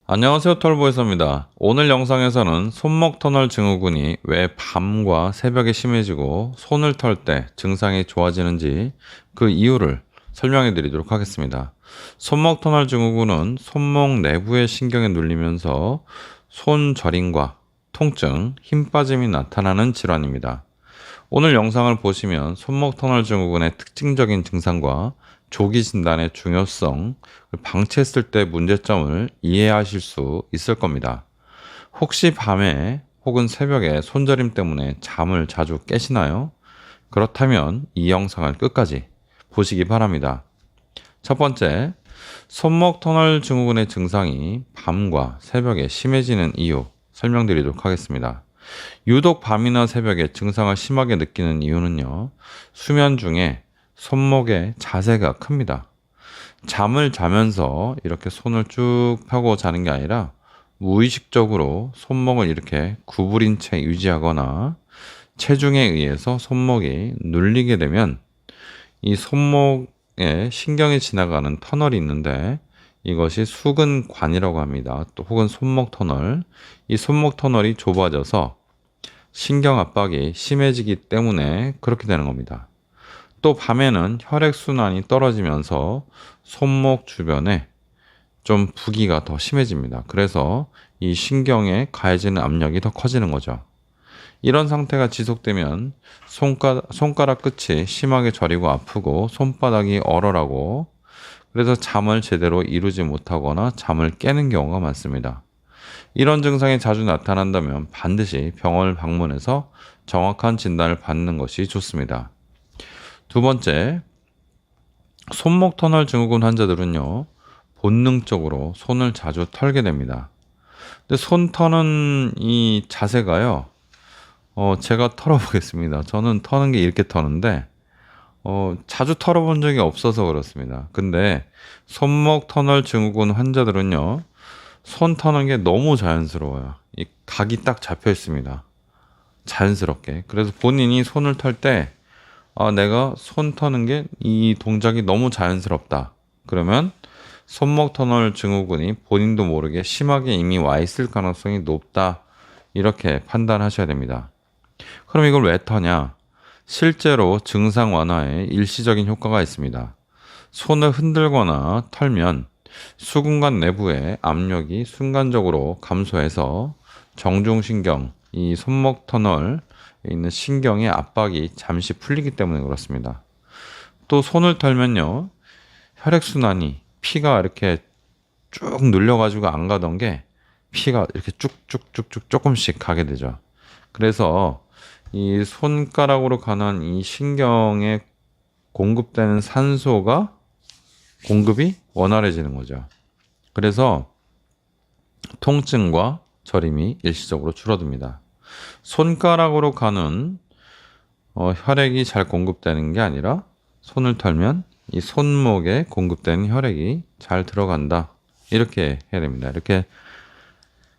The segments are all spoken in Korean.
안녕하세요, 털보이서입니다. 오늘 영상에서는 손목 터널 증후군이 왜 밤과 새벽에 심해지고 손을 털 때 증상이 좋아지는지 그 이유를 설명해 드리도록 하겠습니다. 손목 터널 증후군은 손목 내부의 신경에 눌리면서 손 저림과 통증, 힘 빠짐이 나타나는 질환입니다. 오늘 영상을 보시면 손목 터널 증후군의 특징적인 증상과 조기 진단의 중요성, 방치했을 때 문제점을 이해하실 수 있을 겁니다. 혹시 밤에 혹은 새벽에 손저림 때문에 잠을 자주 깨시나요? 그렇다면 이 영상을 끝까지 보시기 바랍니다. 첫 번째, 손목 터널 증후군의 증상이 밤과 새벽에 심해지는 이유 설명드리도록 하겠습니다. 유독 밤이나 새벽에 증상을 심하게 느끼는 이유는요, 수면 중에 손목의 자세가 큽니다. 잠을 자면서 이렇게 손을 쭉 펴고 자는 게 아니라 무의식적으로 손목을 이렇게 구부린 채 유지하거나 체중에 의해서 손목이 눌리게 되면 이 손목에 신경이 지나가는 터널이 있는데 이것이 수근관이라고 합니다. 또 혹은 손목 터널. 이 손목 터널이 좁아져서 신경 압박이 심해지기 때문에 그렇게 되는 겁니다. 또 밤에는 혈액순환이 떨어지면서 손목 주변에 좀 부기가 더 심해집니다. 그래서 이 신경에 가해지는 압력이 더 커지는 거죠. 이런 상태가 지속되면 손가락 끝이 심하게 저리고 아프고 손바닥이 얼얼하고 그래서 잠을 제대로 이루지 못하거나 잠을 깨는 경우가 많습니다. 이런 증상이 자주 나타난다면 반드시 병원을 방문해서 정확한 진단을 받는 것이 좋습니다. 두 번째, 손목 터널 증후군 환자들은요, 본능적으로 손을 자주 털게 됩니다. 근데 손 터는 이 자세가요, 제가 털어보겠습니다. 저는 터는 게 이렇게 터는데, 자주 털어본 적이 없어서 그렇습니다. 근데 손목 터널 증후군 환자들은요, 손 터는 게 너무 자연스러워요. 이 각이 딱 잡혀 있습니다. 자연스럽게. 그래서 본인이 손을 털 때, 내가 손 터는 게 이 동작이 너무 자연스럽다. 그러면 손목 터널 증후군이 본인도 모르게 심하게 이미 와 있을 가능성이 높다. 이렇게 판단하셔야 됩니다. 그럼 이걸 왜 터냐? 실제로 증상 완화에 일시적인 효과가 있습니다. 손을 흔들거나 털면 수근관 내부의 압력이 순간적으로 감소해서 정중신경, 이 손목 터널 있는 신경의 압박이 잠시 풀리기 때문에 그렇습니다. 또 손을 털면요, 혈액순환이 피가 이렇게 쭉 눌려가지고 안 가던 게 피가 이렇게 쭉쭉쭉쭉 조금씩 가게 되죠. 그래서 이 손가락으로 가는 이 신경에 공급되는 산소가 공급이 원활해지는 거죠. 그래서 통증과 저림이 일시적으로 줄어듭니다. 손가락으로 가는 혈액이 잘 공급되는 게 아니라 손을 털면 이 손목에 공급되는 혈액이 잘 들어간다. 이렇게 해야 됩니다.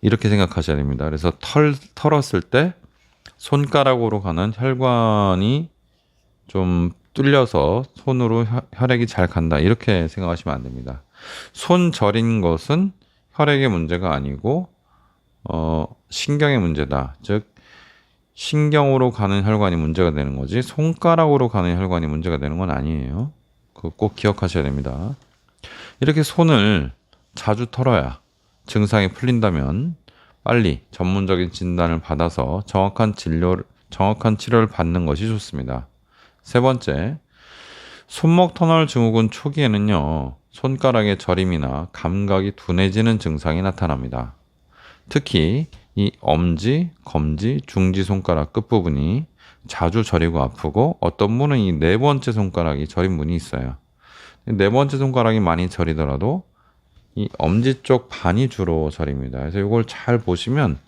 이렇게 생각하셔야 됩니다. 그래서 털었을 때 손가락으로 가는 혈관이 좀 뚫려서 손으로 혈액이 잘 간다. 이렇게 생각하시면 안 됩니다. 손 저린 것은 혈액의 문제가 아니고 신경의 문제다. 즉 신경으로 가는 혈관이 문제가 되는 거지 손가락으로 가는 혈관이 문제가 되는 건 아니에요. 그거 꼭 기억하셔야 됩니다. 이렇게 손을 자주 털어야 증상이 풀린다면 빨리 전문적인 진단을 받아서 정확한 치료를 받는 것이 좋습니다. 세 번째, 손목 터널 증후군 초기에는요, 손가락의 저림이나 감각이 둔해지는 증상이 나타납니다. 특히 이 엄지, 검지, 중지 손가락 끝부분이 자주 저리고 아프고 어떤 분은 이 네 번째 손가락이 저린 분이 있어요. 네 번째 손가락이 많이 저리더라도 이 엄지 쪽 반이 주로 저립니다. 그래서 이걸 잘 보시면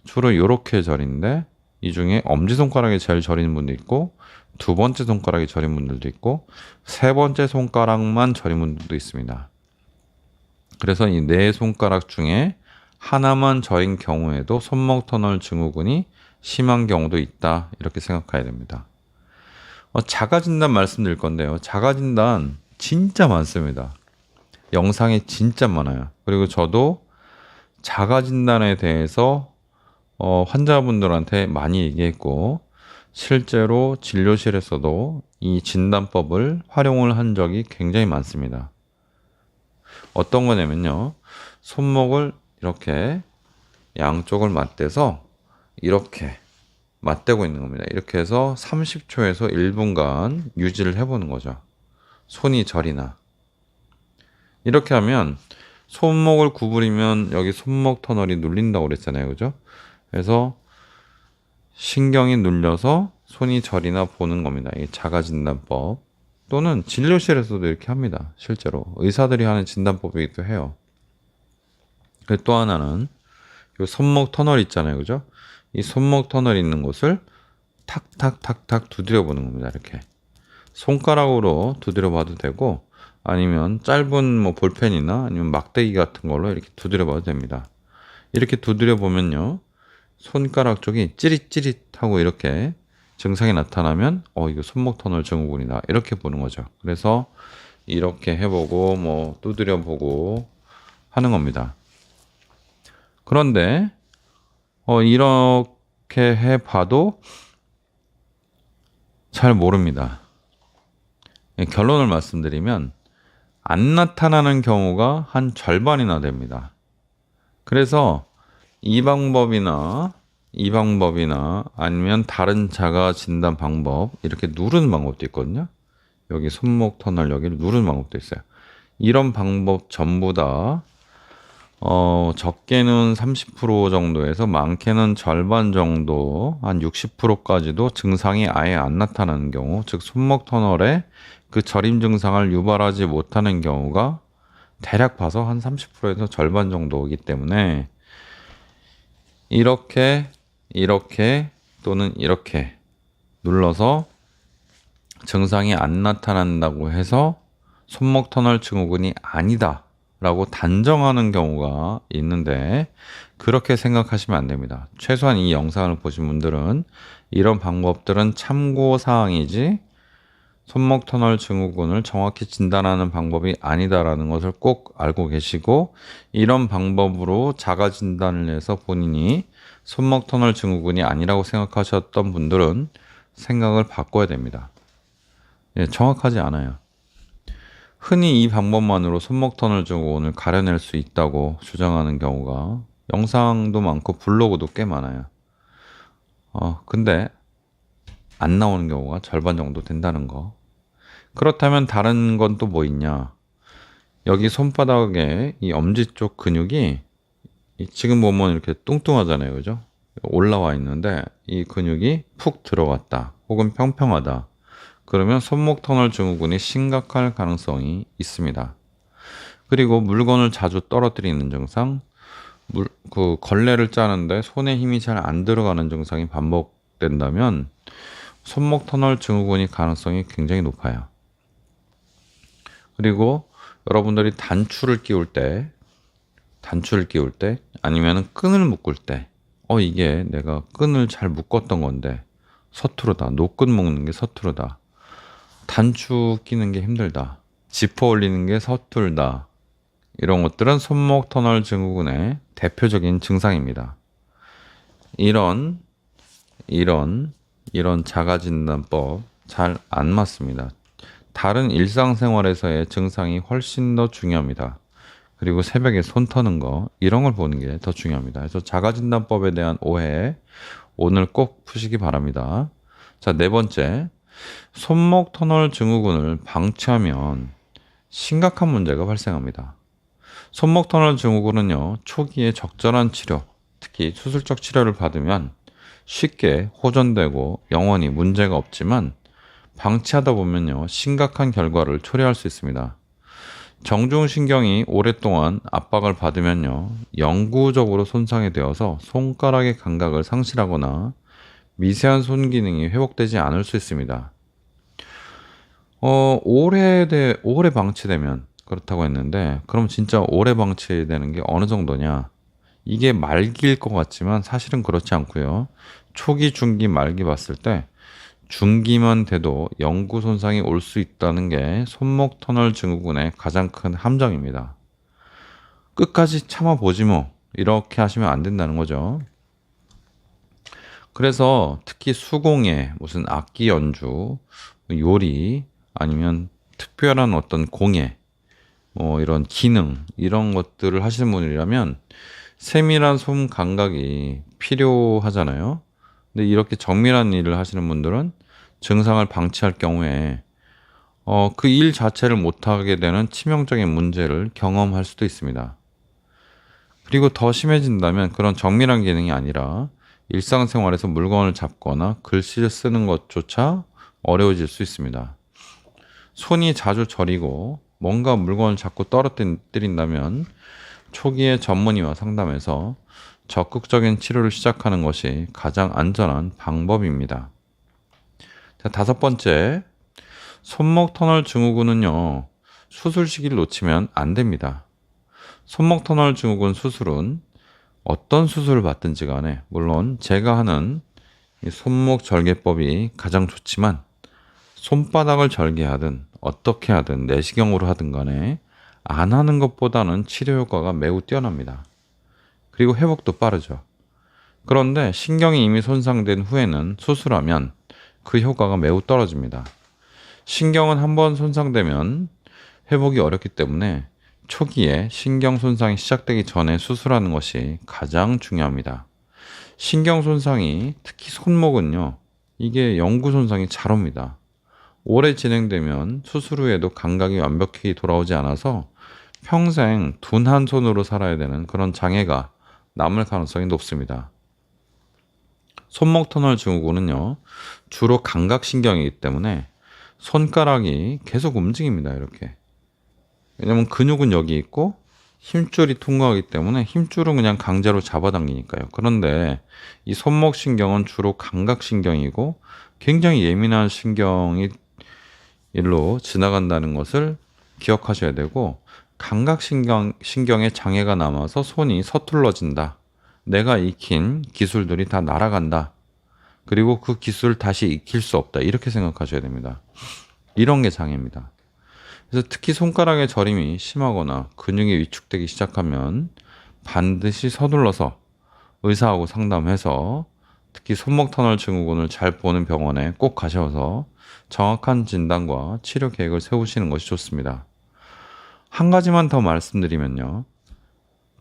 주로 이렇게 저린데 이 중에 엄지손가락이 제일 저리는 분도 있고 두 번째 손가락이 저린 분들도 있고 세 번째 손가락만 저린 분들도 있습니다. 그래서 이 네 손가락 중에 하나만 저인 경우에도 손목 터널 증후군이 심한 경우도 있다. 이렇게 생각해야 됩니다. 자가진단 말씀드릴 건데요. 자가진단 진짜 많습니다. 영상이 진짜 많아요. 그리고 저도 자가진단에 대해서 환자분들한테 많이 얘기했고, 실제로 진료실에서도 이 진단법을 활용을 한 적이 굉장히 많습니다. 어떤 거냐면요. 손목을 이렇게 양쪽을 맞대서 이렇게 맞대고 있는 겁니다. 이렇게 해서 30초에서 1분간 유지를 해보는 거죠. 손이 저리나. 이렇게 하면 손목을 구부리면 여기 손목 터널이 눌린다고 그랬잖아요. 그죠? 그래서 신경이 눌려서 손이 저리나 보는 겁니다. 이 자가진단법. 또는 진료실에서도 이렇게 합니다. 실제로. 의사들이 하는 진단법이기도 해요. 그리고 또 하나는 이 손목 터널 있잖아요. 그죠? 이 손목 터널 있는 곳을 탁탁탁탁 두드려 보는 겁니다. 이렇게. 손가락으로 두드려 봐도 되고, 아니면 짧은 뭐 볼펜이나 아니면 막대기 같은 걸로 이렇게 두드려 봐도 됩니다. 이렇게 두드려 보면요. 손가락 쪽이 찌릿찌릿하고 이렇게 증상이 나타나면 이거 손목 터널 증후군이다. 이렇게 보는 거죠. 그래서 이렇게 해보고 뭐 두드려 보고 하는 겁니다. 그런데 이렇게 해봐도 잘 모릅니다. 결론을 말씀드리면 안 나타나는 경우가 한 절반이나 됩니다. 그래서 이 방법이나 아니면 다른 자가 진단 방법, 이렇게 누르는 방법도 있거든요. 여기 손목 터널 여기를 누르는 방법도 있어요. 이런 방법 전부 다 적게는 30% 정도에서 많게는 절반 정도, 한 60%까지도 증상이 아예 안 나타나는 경우, 즉 손목 터널에 그 저림 증상을 유발하지 못하는 경우가 대략 봐서 한 30%에서 절반 정도이기 때문에 이렇게 또는 이렇게 눌러서 증상이 안 나타난다고 해서 손목 터널 증후군이 아니다 라고 단정하는 경우가 있는데, 그렇게 생각하시면 안 됩니다. 최소한 이 영상을 보신 분들은 이런 방법들은 참고 사항이지 손목 터널 증후군을 정확히 진단하는 방법이 아니다라는 것을 꼭 알고 계시고, 이런 방법으로 자가 진단을 해서 본인이 손목 터널 증후군이 아니라고 생각하셨던 분들은 생각을 바꿔야 됩니다. 정확하지 않아요. 흔히 이 방법만으로 손목 터널 증후군을 가려낼 수 있다고 주장하는 경우가 영상도 많고 블로그도 꽤 많아요. 근데 안 나오는 경우가 절반 정도 된다는 거. 그렇다면 다른 건 또 뭐 있냐? 여기 손바닥에 이 엄지 쪽 근육이 지금 보면 이렇게 뚱뚱하잖아요. 그죠? 올라와 있는데 이 근육이 푹 들어갔다. 혹은 평평하다. 그러면 손목 터널 증후군이 심각할 가능성이 있습니다. 그리고 물건을 자주 떨어뜨리는 증상, 걸레를 짜는데 손에 힘이 잘 안 들어가는 증상이 반복된다면 손목 터널 증후군이 가능성이 굉장히 높아요. 그리고 여러분들이 단추를 끼울 때 아니면 끈을 묶을 때 이게 내가 끈을 잘 묶었던 건데 서투르다. 노끈 묶는 게 서투르다. 단추 끼는 게 힘들다. 지퍼 올리는 게 서툴다. 이런 것들은 손목 터널 증후군의 대표적인 증상입니다. 이런 자가진단법 잘 안 맞습니다. 다른 일상생활에서의 증상이 훨씬 더 중요합니다. 그리고 새벽에 손 터는 거, 이런 걸 보는 게 더 중요합니다. 그래서 자가진단법에 대한 오해 오늘 꼭 푸시기 바랍니다. 자, 네 번째, 손목 터널 증후군을 방치하면 심각한 문제가 발생합니다. 손목 터널 증후군은요, 초기에 적절한 치료, 특히 수술적 치료를 받으면 쉽게 호전되고 영원히 문제가 없지만 방치하다 보면요, 심각한 결과를 초래할 수 있습니다. 정중신경이 오랫동안 압박을 받으면요, 영구적으로 손상이 되어서 손가락의 감각을 상실하거나 미세한 손 기능이 회복되지 않을 수 있습니다. 오래 방치되면 그렇다고 했는데, 그럼 진짜 오래 방치되는 게 어느 정도냐? 이게 말기일 것 같지만 사실은 그렇지 않고요. 초기, 중기, 말기 봤을 때 중기만 돼도 영구 손상이 올 수 있다는 게 손목 터널 증후군의 가장 큰 함정입니다. 끝까지 참아보지 뭐 이렇게 하시면 안 된다는 거죠. 그래서 특히 수공예, 무슨 악기 연주, 요리, 아니면 특별한 어떤 공예, 뭐 이런 기능, 이런 것들을 하시는 분이라면 세밀한 손 감각이 필요하잖아요. 근데 이렇게 정밀한 일을 하시는 분들은 증상을 방치할 경우에 그 일 자체를 못하게 되는 치명적인 문제를 경험할 수도 있습니다. 그리고 더 심해진다면 그런 정밀한 기능이 아니라 일상생활에서 물건을 잡거나 글씨를 쓰는 것조차 어려워질 수 있습니다. 손이 자주 저리고 뭔가 물건을 자꾸 떨어뜨린다면 초기에 전문의와 상담해서 적극적인 치료를 시작하는 것이 가장 안전한 방법입니다. 자, 다섯 번째, 손목 터널 증후군은요, 수술 시기를 놓치면 안 됩니다. 손목 터널 증후군 수술은 어떤 수술을 받든지 간에, 물론 제가 하는 이 손목 절개법이 가장 좋지만, 손바닥을 절개하든 어떻게 하든 내시경으로 하든 간에 안 하는 것보다는 치료 효과가 매우 뛰어납니다. 그리고 회복도 빠르죠. 그런데 신경이 이미 손상된 후에는 수술하면 그 효과가 매우 떨어집니다. 신경은 한번 손상되면 회복이 어렵기 때문에 초기에 신경 손상이 시작되기 전에 수술하는 것이 가장 중요합니다. 신경 손상이 특히 손목은요, 이게 영구 손상이 잘 옵니다. 오래 진행되면 수술 후에도 감각이 완벽히 돌아오지 않아서 평생 둔한 손으로 살아야 되는 그런 장애가 남을 가능성이 높습니다. 손목 터널 증후군은요, 주로 감각신경이기 때문에 손가락이 계속 움직입니다, 이렇게. 왜냐면 근육은 여기 있고 힘줄이 통과하기 때문에 힘줄은 그냥 강제로 잡아당기니까요. 그런데 이 손목신경은 주로 감각신경이고 굉장히 예민한 신경이 일로 지나간다는 것을 기억하셔야 되고, 감각신경에 장애가 남아서 손이 서툴러진다. 내가 익힌 기술들이 다 날아간다. 그리고 그 기술을 다시 익힐 수 없다. 이렇게 생각하셔야 됩니다. 이런 게 장애입니다. 그래서 특히 손가락의 저림이 심하거나 근육이 위축되기 시작하면 반드시 서둘러서 의사하고 상담해서 특히 손목 터널 증후군을 잘 보는 병원에 꼭 가셔서 정확한 진단과 치료 계획을 세우시는 것이 좋습니다. 한 가지만 더 말씀드리면요.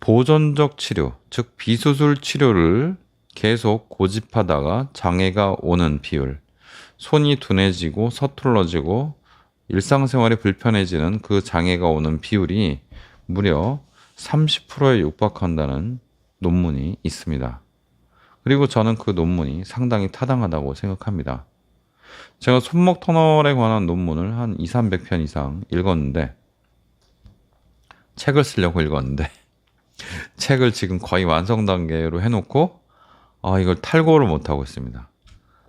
보존적 치료, 즉 비수술 치료를 계속 고집하다가 장애가 오는 비율, 손이 둔해지고 서툴러지고 일상생활이 불편해지는 그 장애가 오는 비율이 무려 30%에 육박한다는 논문이 있습니다. 그리고 저는 그 논문이 상당히 타당하다고 생각합니다. 제가 손목 터널에 관한 논문을 한 2, 300편 이상 읽었는데, 책을 쓰려고 읽었는데, 책을 지금 거의 완성 단계로 해놓고, 이걸 탈고를 못하고 있습니다.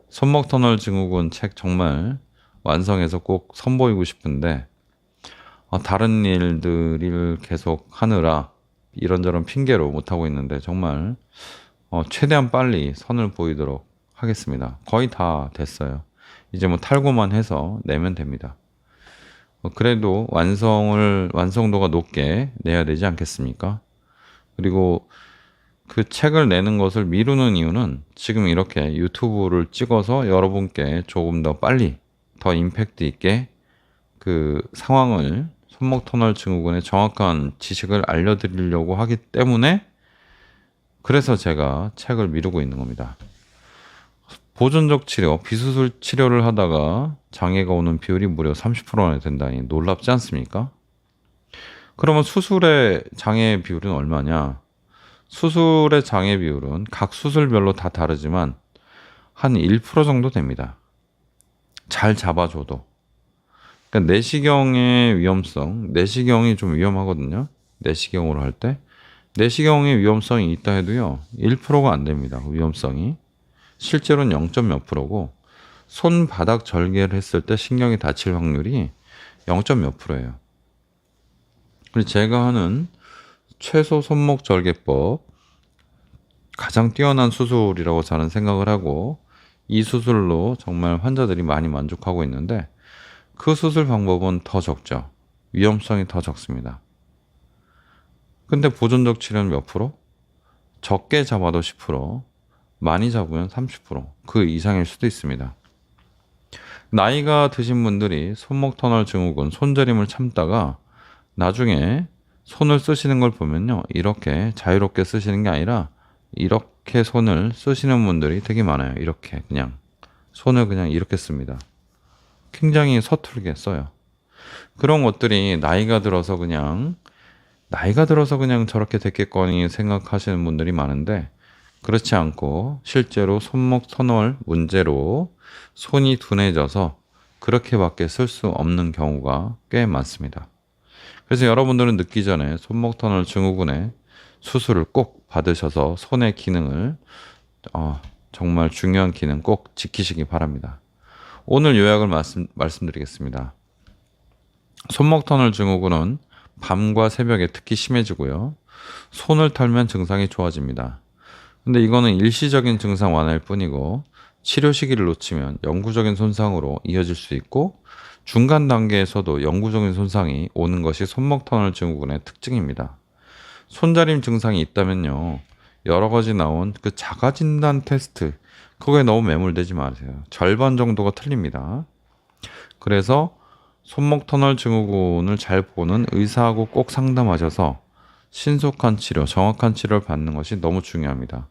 손목 터널 증후군 책 정말 완성해서 꼭 선보이고 싶은데, 다른 일들을 계속 하느라 이런저런 핑계로 못하고 있는데, 정말 최대한 빨리 선을 보이도록 하겠습니다. 거의 다 됐어요. 이제 뭐 탈고만 해서 내면 됩니다. 그래도 완성도가 높게 내야 되지 않겠습니까? 그리고 그 책을 내는 것을 미루는 이유는 지금 이렇게 유튜브를 찍어서 여러분께 조금 더 빨리, 더 임팩트 있게 그 상황을, 손목 터널 증후군의 정확한 지식을 알려드리려고 하기 때문에, 그래서 제가 책을 미루고 있는 겁니다. 보존적 치료, 비수술 치료를 하다가 장애가 오는 비율이 무려 30%나 된다니 놀랍지 않습니까? 그러면 수술의 장애 비율은 얼마냐? 수술의 장애 비율은 각 수술별로 다 다르지만 한 1% 정도 됩니다. 잘 잡아줘도. 그러니까 내시경의 위험성, 내시경이 좀 위험하거든요. 내시경으로 할 때. 내시경의 위험성이 있다 해도요, 1%가 안 됩니다. 그 위험성이. 실제로는 0. 몇 프로고, 손바닥 절개를 했을 때 신경이 다칠 확률이 0. 몇 프로예요. 그리고 제가 하는 최소 손목 절개법, 가장 뛰어난 수술이라고 저는 생각을 하고 이 수술로 정말 환자들이 많이 만족하고 있는데 그 수술 방법은 더 적죠. 위험성이 더 적습니다. 근데 보존적 치료는 몇 프로? 적게 잡아도 10%, 많이 잡으면 30%그 이상일 수도 있습니다. 나이가 드신 분들이 손목 터널 증후군, 손저림을 참다가 나중에 손을 쓰시는 걸 보면요. 이렇게 자유롭게 쓰시는 게 아니라 이렇게 손을 쓰시는 분들이 되게 많아요. 이렇게 그냥 손을 그냥 이렇게 씁니다. 굉장히 서툴게 써요. 그런 것들이 나이가 들어서 그냥 저렇게 됐겠거니 생각하시는 분들이 많은데 그렇지 않고 실제로 손목 터널 문제로 손이 둔해져서 그렇게밖에 쓸 수 없는 경우가 꽤 많습니다. 그래서 여러분들은 늦기 전에 손목 터널 증후군의 수술을 꼭 받으셔서 손의 기능을 정말 중요한 기능 꼭 지키시기 바랍니다. 오늘 요약을 말씀드리겠습니다. 손목 터널 증후군은 밤과 새벽에 특히 심해지고요. 손을 털면 증상이 좋아집니다. 근데 이거는 일시적인 증상 완화일 뿐이고 치료 시기를 놓치면 영구적인 손상으로 이어질 수 있고 중간 단계에서도 영구적인 손상이 오는 것이 손목 터널 증후군의 특징입니다. 손저림 증상이 있다면요. 여러 가지 나온 그 자가 진단 테스트 그거에 너무 매몰되지 마세요. 절반 정도가 틀립니다. 그래서 손목 터널 증후군을 잘 보는 의사하고 꼭 상담하셔서 신속한 치료, 정확한 치료를 받는 것이 너무 중요합니다.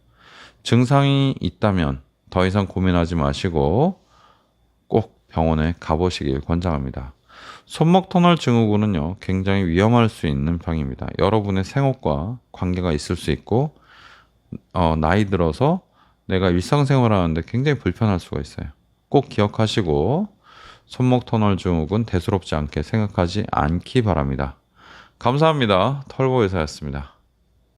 증상이 있다면 더 이상 고민하지 마시고 꼭 병원에 가보시길 권장합니다. 손목 터널 증후군은요, 굉장히 위험할 수 있는 병입니다. 여러분의 생업과 관계가 있을 수 있고, 나이 들어서 내가 일상생활 하는데 굉장히 불편할 수가 있어요. 꼭 기억하시고, 손목 터널 증후군 대수롭지 않게 생각하지 않기 바랍니다. 감사합니다. 털보의사였습니다.